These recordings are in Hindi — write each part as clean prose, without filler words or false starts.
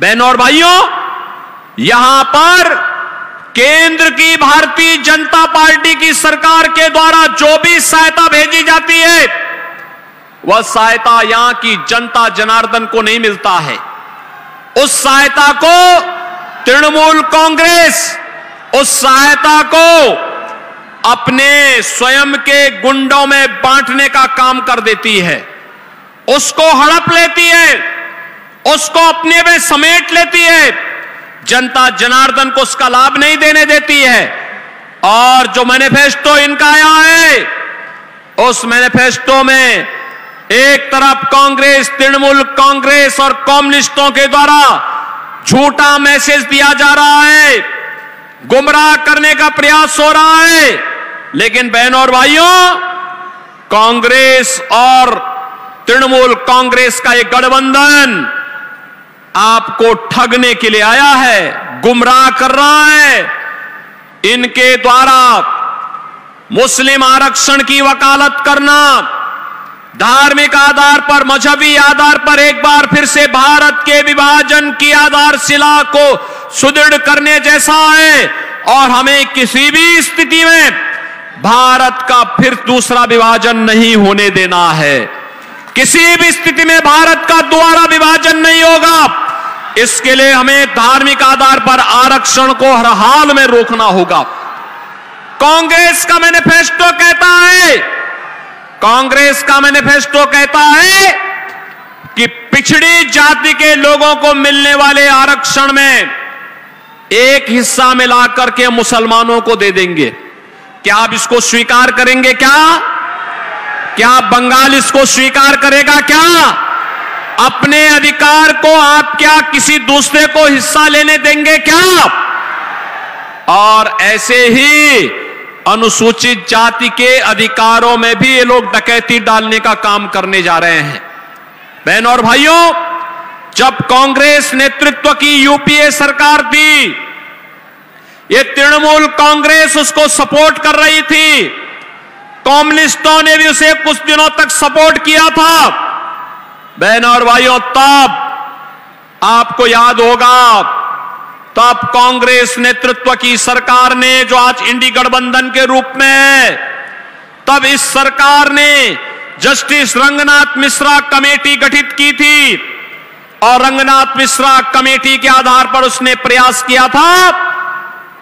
बहनों और भाइयों, यहां पर केंद्र की भारतीय जनता पार्टी की सरकार के द्वारा जो भी सहायता भेजी जाती है, वह सहायता यहां की जनता जनार्दन को नहीं मिलता है। उस सहायता को तृणमूल कांग्रेस उस सहायता को अपने स्वयं के गुंडों में बांटने का काम कर देती है, उसको हड़प लेती है, उसको अपने में समेट लेती है, जनता जनार्दन को उसका लाभ नहीं देने देती है। और जो मैनिफेस्टो इनका आया है, उस मैनिफेस्टो में एक तरफ कांग्रेस, तृणमूल कांग्रेस और कम्युनिस्टों के द्वारा झूठा मैसेज दिया जा रहा है, गुमराह करने का प्रयास हो रहा है। लेकिन बहनों और भाइयों, कांग्रेस और तृणमूल कांग्रेस का एक गठबंधन आपको ठगने के लिए आया है, गुमराह कर रहा है। इनके द्वारा मुस्लिम आरक्षण की वकालत करना, धार्मिक आधार पर, मजहबी आधार पर एक बार फिर से भारत के विभाजन की आधारशिला को सुदृढ़ करने जैसा है। और हमें किसी भी स्थिति में भारत का फिर दूसरा विभाजन नहीं होने देना है। किसी भी स्थिति में भारत का दोबारा विभाजन नहीं होगा। इसके लिए हमें धार्मिक आधार पर आरक्षण को हर हाल में रोकना होगा। कांग्रेस का मैनिफेस्टो कहता है, कांग्रेस का मैनिफेस्टो कहता है कि पिछड़ी जाति के लोगों को मिलने वाले आरक्षण में एक हिस्सा मिलाकर के मुसलमानों को दे देंगे। क्या आप इसको स्वीकार करेंगे? क्या बंगाल इसको स्वीकार करेगा? क्या अपने अधिकार को आप क्या किसी दूसरे को हिस्सा लेने देंगे? क्या? और ऐसे ही अनुसूचित जाति के अधिकारों में भी ये लोग डकैती डालने का काम करने जा रहे हैं। बहनों और भाइयों, जब कांग्रेस नेतृत्व की यूपीए सरकार थी, ये तृणमूल कांग्रेस उसको सपोर्ट कर रही थी, कम्युनिस्टों ने भी उसे कुछ दिनों तक सपोर्ट किया था। बहनों और भाइयों, तब आपको याद होगा, तब कांग्रेस नेतृत्व की सरकार ने, जो आज इंडी गठबंधन के रूप में है, तब इस सरकार ने जस्टिस रंगनाथ मिश्रा कमेटी गठित की थी। और रंगनाथ मिश्रा कमेटी के आधार पर उसने प्रयास किया था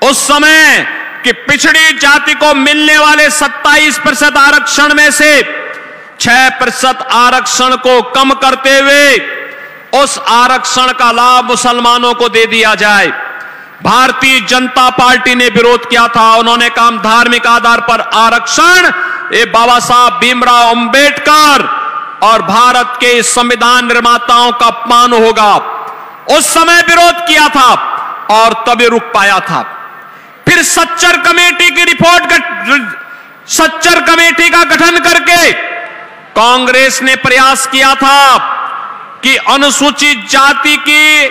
उस समय कि पिछड़ी जाति को मिलने वाले 27% आरक्षण में से 6% आरक्षण को कम करते हुए उस आरक्षण का लाभ मुसलमानों को दे दिया जाए। भारतीय जनता पार्टी ने विरोध किया था। उन्होंने कहा धार्मिक आधार पर आरक्षण ये बाबा साहब भीमराव अंबेडकर और भारत के संविधान निर्माताओं का अपमान होगा। उस समय विरोध किया था और तभी रुक पाया था। फिर सच्चर कमेटी की रिपोर्ट, सच्चर कमेटी का गठन करके कांग्रेस ने प्रयास किया था कि अनुसूचित जाति की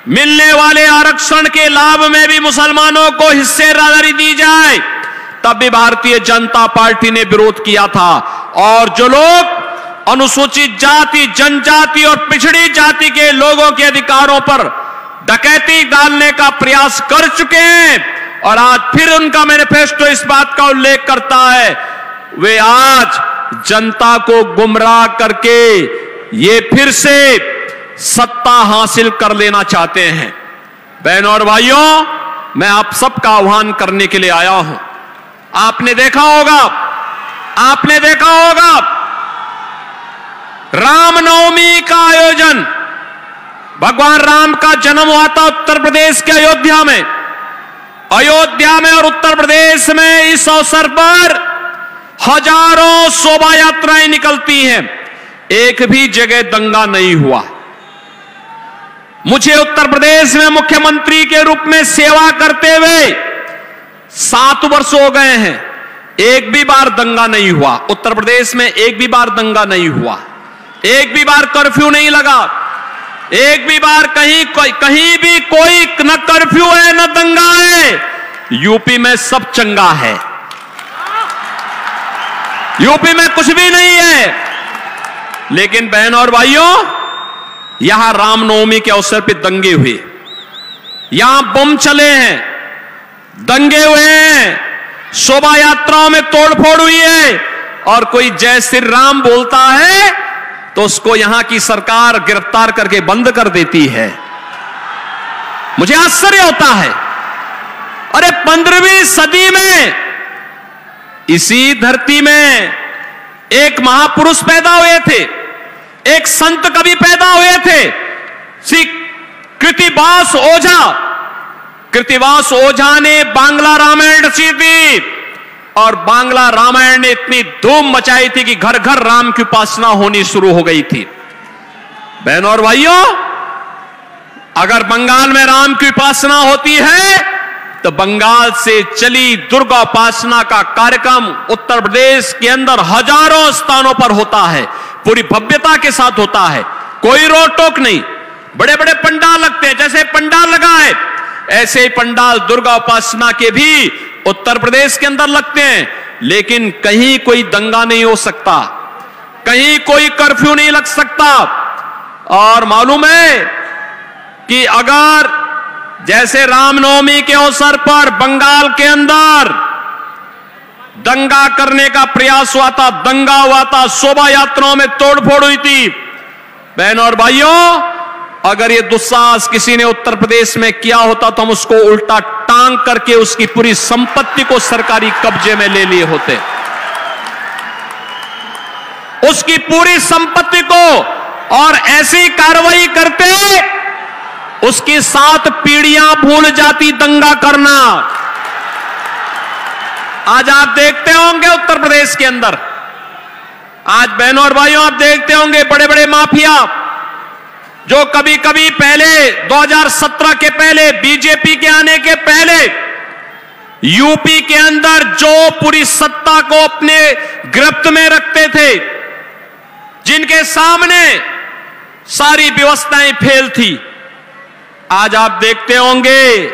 मिलने वाले आरक्षण के लाभ में भी मुसलमानों को हिस्सेदारी दी जाए। तब भी भारतीय जनता पार्टी ने विरोध किया था। और जो लोग अनुसूचित जाति, जनजाति और पिछड़ी जाति के लोगों के अधिकारों पर डकैती डालने का प्रयास कर चुके हैं, और आज फिर उनका मैनिफेस्टो इस बात का उल्लेख करता है, वे आज जनता को गुमराह करके ये फिर से सत्ता हासिल कर लेना चाहते हैं। बहनों और भाइयों, मैं आप सबका आह्वान करने के लिए आया हूं। आपने देखा होगा रामनवमी का आयोजन, भगवान राम का जन्म हुआ था उत्तर प्रदेश के अयोध्या में और उत्तर प्रदेश में इस अवसर पर हजारों शोभा यात्राएं निकलती हैं। एक भी जगह दंगा नहीं हुआ। मुझे उत्तर प्रदेश में मुख्यमंत्री के रूप में सेवा करते हुए 7 वर्ष हो गए हैं। एक भी बार दंगा नहीं हुआ उत्तर प्रदेश में, एक भी बार दंगा नहीं हुआ, एक भी बार कर्फ्यू नहीं लगा, एक भी बार कहीं भी कोई न कर्फ्यू है न दंगा है। यूपी में सब चंगा है, यूपी में कुछ भी नहीं है। लेकिन बहनों और भाइयों, यहां रामनवमी के अवसर पर दंगे हुए, यहां बम चले हैं, दंगे हुए हैं, शोभा यात्राओं में तोड़फोड़ हुई है, और कोई जय श्री राम बोलता है तो उसको यहां की सरकार गिरफ्तार करके बंद कर देती है। मुझे आश्चर्य होता है। अरे 15वीं सदी में इसी धरती में एक महापुरुष पैदा हुए थे, एक संत कवि पैदा हुए थे, श्री कृतिवास ओझा। कृतिवास ओझा ने बांग्ला रामायण रची थी, और बांग्ला रामायण ने इतनी धूम मचाई थी कि घर घर राम की उपासना होनी शुरू हो गई थी। बहनों और भाइयों, अगर बंगाल में राम की उपासना होती है तो बंगाल से चली दुर्गा उपासना का कार्यक्रम उत्तर प्रदेश के अंदर हजारों स्थानों पर होता है, पूरी भव्यता के साथ होता है, कोई रोक टोक नहीं। बड़े बड़े पंडाल लगते हैं, जैसे पंडाल लगा है ऐसे ही पंडाल दुर्गा उपासना के भी उत्तर प्रदेश के अंदर लगते हैं, लेकिन कहीं कोई दंगा नहीं हो सकता, कहीं कोई कर्फ्यू नहीं लग सकता। और मालूम है कि अगर जैसे रामनवमी के अवसर पर बंगाल के अंदर दंगा करने का प्रयास हुआ था, दंगा हुआ था, शोभा यात्राओं में तोड़फोड़ हुई थी, बहनों और भाइयों, अगर ये दुस्साहस किसी ने उत्तर प्रदेश में किया होता तो हम उसको उल्टा टांग करके उसकी पूरी संपत्ति को सरकारी कब्जे में ले लिए होते, उसकी पूरी संपत्ति को, और ऐसी कार्रवाई करते उसकी 7 पीढ़ियां भूल जाती दंगा करना। आज आप देखते होंगे उत्तर प्रदेश के अंदर, आज बहनों और भाइयों आप देखते होंगे बड़े बड़े माफिया जो कभी कभी पहले 2017 के पहले बीजेपी के आने के पहले यूपी के अंदर जो पूरी सत्ता को अपने गिरफ्त में रखते थे, जिनके सामने सारी व्यवस्थाएं फेल थी, आज आप देखते होंगे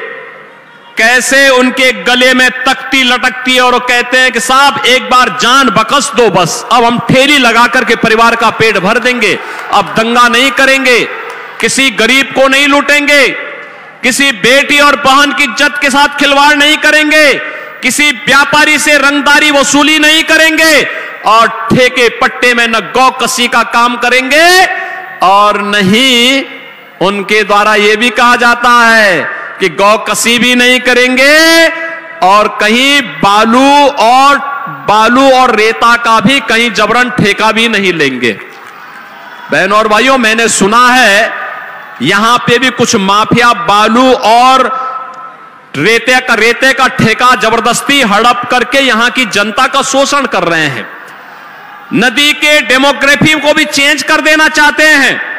कैसे उनके गले में तख्ती लटकती है और वो कहते हैं कि साहब एक बार जान बख्श दो, बस अब हम ठेली लगा करके परिवार का पेट भर देंगे, अब दंगा नहीं करेंगे, किसी गरीब को नहीं लूटेंगे, किसी बेटी और बहन की इज्जत के साथ खिलवाड़ नहीं करेंगे, किसी व्यापारी से रंगदारी वसूली नहीं करेंगे, और ठेके पट्टे में न गौ कसी का काम करेंगे, और नहीं उनके द्वारा यह भी कहा जाता है कि गौ कसी भी नहीं करेंगे, और कहीं बालू और रेता का भी कहीं जबरन ठेका भी नहीं लेंगे। बहनों और भाइयों, मैंने सुना है यहां पे भी कुछ माफिया बालू और रेते का ठेका जबरदस्ती हड़प करके यहां की जनता का शोषण कर रहे हैं, नदी के डेमोग्राफी को भी चेंज कर देना चाहते हैं,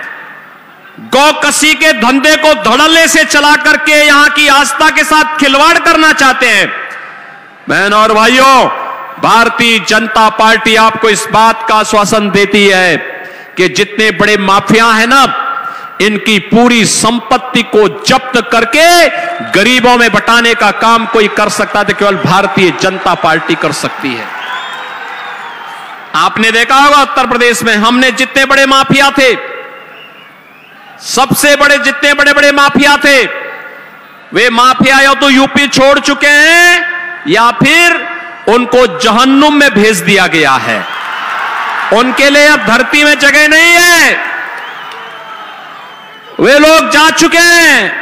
गौ कसी के धंधे को धड़ल्ले से चला करके यहां की आस्था के साथ खिलवाड़ करना चाहते हैं। बहनों और भाइयों, भारतीय जनता पार्टी आपको इस बात का आश्वासन देती है कि जितने बड़े माफिया हैं ना, इनकी पूरी संपत्ति को जब्त करके गरीबों में बंटाने का काम कोई कर सकता तो केवल भारतीय जनता पार्टी कर सकती है। आपने देखा होगा उत्तर प्रदेश में हमने जितने बड़े माफिया थे, सबसे बड़े जितने बड़े बड़े माफिया थे, वे माफिया या तो यूपी छोड़ चुके हैं या फिर उनको जहन्नुम में भेज दिया गया है, उनके लिए अब धरती में जगह नहीं है, वे लोग जा चुके हैं।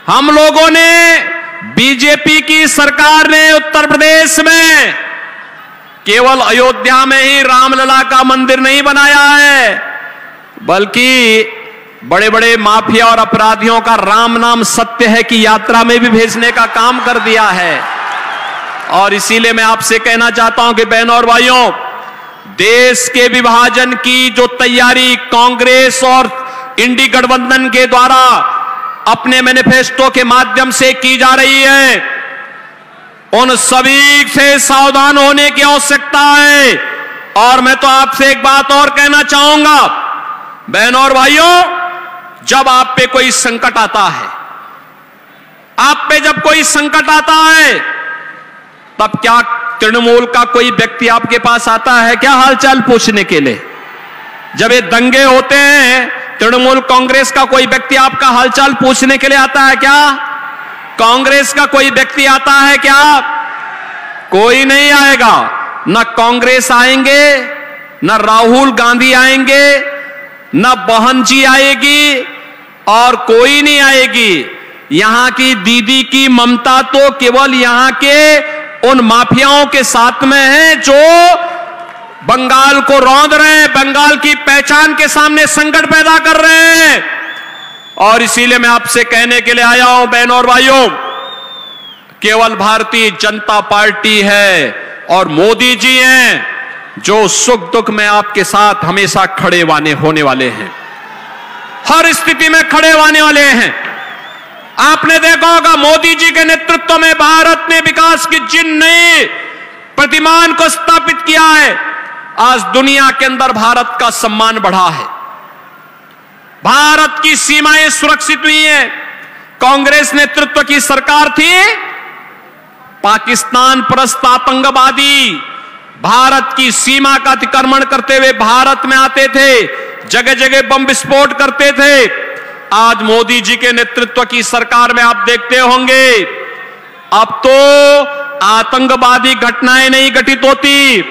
हम लोगों ने, बीजेपी की सरकार ने उत्तर प्रदेश में केवल अयोध्या में ही रामलला का मंदिर नहीं बनाया है, बल्कि बड़े बड़े माफिया और अपराधियों का राम नाम सत्य है कि यात्रा में भी भेजने का काम कर दिया है। और इसीलिए मैं आपसे कहना चाहता हूं कि बहनों और भाइयों, देश के विभाजन की जो तैयारी कांग्रेस और इंडी गठबंधन के द्वारा अपने मैनिफेस्टो के माध्यम से की जा रही है, उन सभी से सावधान होने की आवश्यकता है। और मैं तो आपसे एक बात और कहना चाहूंगा, बहनों और भाइयों, जब आप पे कोई संकट आता है, आप पे जब कोई संकट आता है, तब क्या तृणमूल का कोई व्यक्ति आपके पास आता है क्या हालचाल पूछने के लिए? जब ये दंगे होते हैं तृणमूल कांग्रेस का कोई व्यक्ति आपका हालचाल पूछने के लिए आता है क्या? कांग्रेस का कोई व्यक्ति आता है क्या? कोई नहीं आएगा। न कांग्रेस आएंगे, न राहुल गांधी आएंगे, न बहन जी आएगी और कोई नहीं आएगी। यहां की दीदी की ममता तो केवल यहां के उन माफियाओं के साथ में है जो बंगाल को रौंद रहे हैं, बंगाल की पहचान के सामने संकट पैदा कर रहे हैं। और इसीलिए मैं आपसे कहने के लिए आया हूं बहनों और भाइयों, केवल भारतीय जनता पार्टी है और मोदी जी हैं जो सुख दुख में आपके साथ हमेशा खड़े होने वाले हैं, हर स्थिति में खड़े होने वाले हैं। आपने देखा होगा मोदी जी के नेतृत्व में भारत ने विकास की जिन नए प्रतिमान को स्थापित किया है, आज दुनिया के अंदर भारत का सम्मान बढ़ा है, भारत की सीमाएं सुरक्षित हुई हैं। कांग्रेस नेतृत्व की सरकार थी, पाकिस्तान परस्त आतंकवादी भारत की सीमा का अतिक्रमण करते हुए भारत में आते थे, जगह जगह बम विस्फोट करते थे। आज मोदी जी के नेतृत्व की सरकार में आप देखते होंगे अब तो आतंकवादी घटनाएं नहीं घटित होती,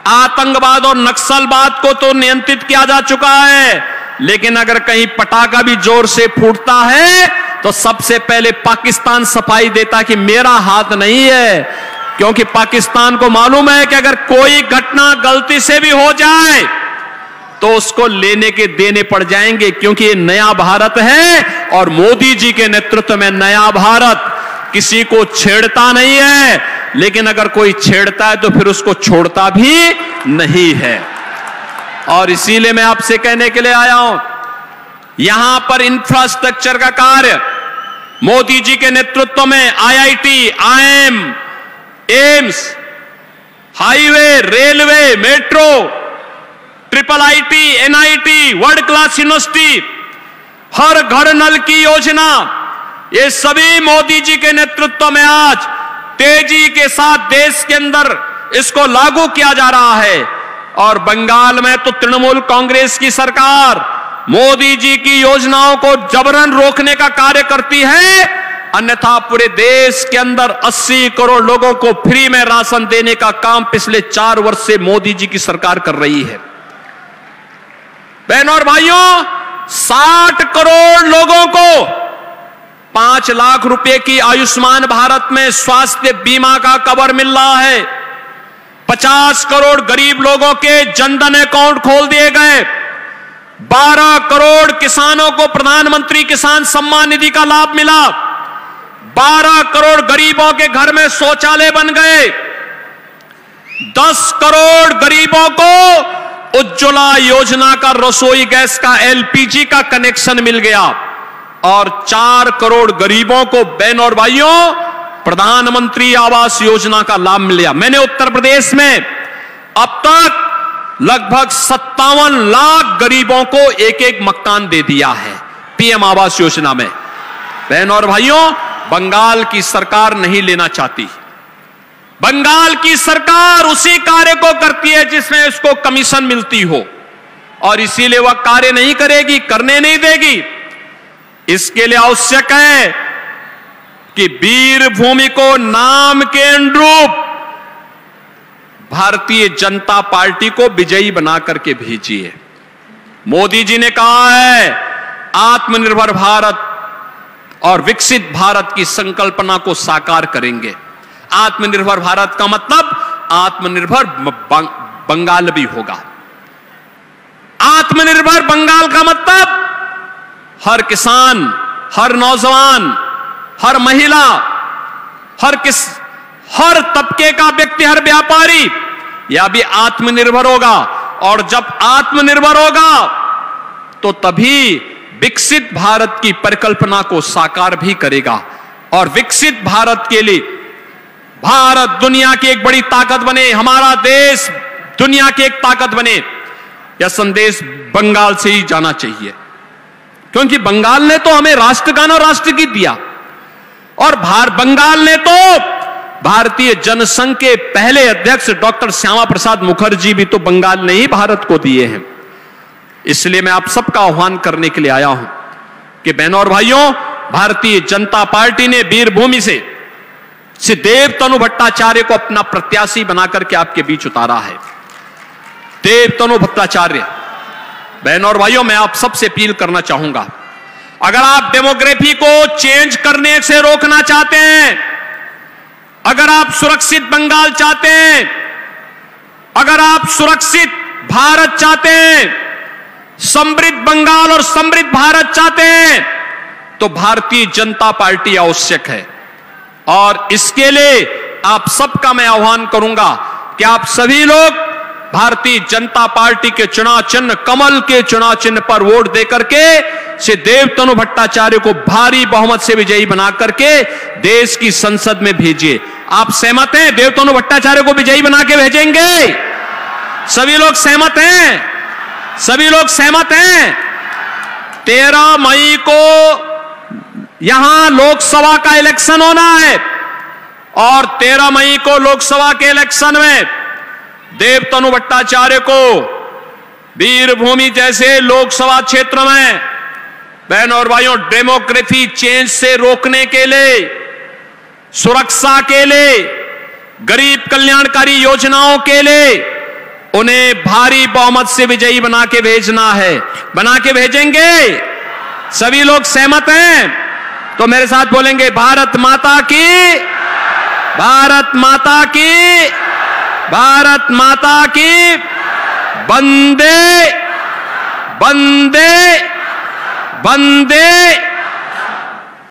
आतंकवाद और नक्सलवाद को तो नियंत्रित किया जा चुका है, लेकिन अगर कहीं पटाखा भी जोर से फूटता है तो सबसे पहले पाकिस्तान सफाई देता कि मेरा हाथ नहीं है, क्योंकि पाकिस्तान को मालूम है कि अगर कोई घटना गलती से भी हो जाए तो उसको लेने के देने पड़ जाएंगे, क्योंकि ये नया भारत है और मोदी जी के नेतृत्व में नया भारत किसी को छेड़ता नहीं है, लेकिन अगर कोई छेड़ता है तो फिर उसको छोड़ता भी नहीं है। और इसीलिए मैं आपसे कहने के लिए आया हूं, यहां पर इंफ्रास्ट्रक्चर का कार्य मोदी जी के नेतृत्व में IIT, IIM, AIIMS, highway, railway, metro, triple IT, NIT, world class university, हर घर नल की योजना, ये सभी मोदी जी के नेतृत्व में आज तेजी के साथ देश के अंदर इसको लागू किया जा रहा है। और बंगाल में तो तृणमूल कांग्रेस की सरकार मोदी जी की योजनाओं को जबरन रोकने का कार्य करती है, अन्यथा पूरे देश के अंदर 80 करोड़ लोगों को फ्री में राशन देने का काम पिछले 4 वर्ष से मोदी जी की सरकार कर रही है। बहनों और भाइयों, 60 करोड़ लोगों को 5 लाख रुपए की आयुष्मान भारत में स्वास्थ्य बीमा का कवर मिल रहा है। 50 करोड़ गरीब लोगों के जनधन अकाउंट खोल दिए गए। 12 करोड़ किसानों को प्रधानमंत्री किसान सम्मान निधि का लाभ मिला। 12 करोड़ गरीबों के घर में शौचालय बन गए। 10 करोड़ गरीबों को उज्ज्वला योजना का रसोई गैस का एलपीजी का कनेक्शन मिल गया और 4 करोड़ गरीबों को बहन और भाइयों प्रधानमंत्री आवास योजना का लाभ मिल गया। मैंने उत्तर प्रदेश में अब तक लगभग 57 लाख गरीबों को एक एक मकान दे दिया है पीएम आवास योजना में। बहन और भाइयों, बंगाल की सरकार नहीं लेना चाहती। बंगाल की सरकार उसी कार्य को करती है जिसमें उसको कमीशन मिलती हो, और इसीलिए वह कार्य नहीं करेगी, करने नहीं देगी। इसके लिए आवश्यक है कि वीर भूमि को नाम के अनुरूप भारतीय जनता पार्टी को विजयी बना करके भेजिए। मोदी जी ने कहा है आत्मनिर्भर भारत और विकसित भारत की संकल्पना को साकार करेंगे। आत्मनिर्भर भारत का मतलब आत्मनिर्भर बंगाल भी होगा। आत्मनिर्भर बंगाल का मतलब हर किसान, हर नौजवान, हर महिला, हर तबके का व्यक्ति, हर व्यापारी यह भी आत्मनिर्भर होगा। और जब आत्मनिर्भर होगा तो तभी विकसित भारत की परिकल्पना को साकार भी करेगा। और विकसित भारत के लिए भारत दुनिया की एक बड़ी ताकत बने, हमारा देश दुनिया की एक ताकत बने, यह संदेश बंगाल से ही जाना चाहिए। क्योंकि बंगाल ने तो हमें राष्ट्रगान और राष्ट्रगीत दिया, और बंगाल ने तो भारतीय जनसंघ के पहले अध्यक्ष डॉक्टर श्यामा प्रसाद मुखर्जी भी तो बंगाल ने ही भारत को दिए हैं। इसलिए मैं आप सबका आह्वान करने के लिए आया हूं कि बहनों और भाइयों, भारतीय जनता पार्टी ने वीरभूमि से देवतनु भट्टाचार्य को अपना प्रत्याशी बनाकर के आपके बीच उतारा है। देवतनु भट्टाचार्य, बहनों और भाइयों, मैं आप सबसे अपील करना चाहूंगा, अगर आप डेमोग्राफी को चेंज करने से रोकना चाहते हैं, अगर आप सुरक्षित बंगाल चाहते हैं, अगर आप सुरक्षित भारत चाहते हैं, समृद्ध बंगाल और समृद्ध भारत चाहते हैं, तो भारतीय जनता पार्टी आवश्यक है। और इसके लिए आप सबका मैं आह्वान करूंगा कि आप सभी लोग भारतीय जनता पार्टी के चुनाव चिन्ह, कमल के चुनाव चिन्ह पर वोट देकर के श्री देवतनु भट्टाचार्य को भारी बहुमत से विजयी बना करके देश की संसद में भेजिए। आप सहमत हैं? देवतनु भट्टाचार्य को विजयी बना के भेजेंगे? सभी लोग सहमत हैं? सभी लोग सहमत हैं? 13 मई को यहां लोकसभा का इलेक्शन होना है और 13 मई को लोकसभा के इलेक्शन में देवतनु भट्टाचार्य को वीरभूमि जैसे लोकसभा क्षेत्र में, बहनों और भाइयों, डेमोग्राफी चेंज से रोकने के लिए, सुरक्षा के लिए, गरीब कल्याणकारी योजनाओं के लिए उन्हें भारी बहुमत से विजयी बना के भेजना है। बना के भेजेंगे? सभी लोग सहमत हैं? तो मेरे साथ बोलेंगे, भारत माता की, भारत माता की, भारत माता की, वंदे वंदे वंदे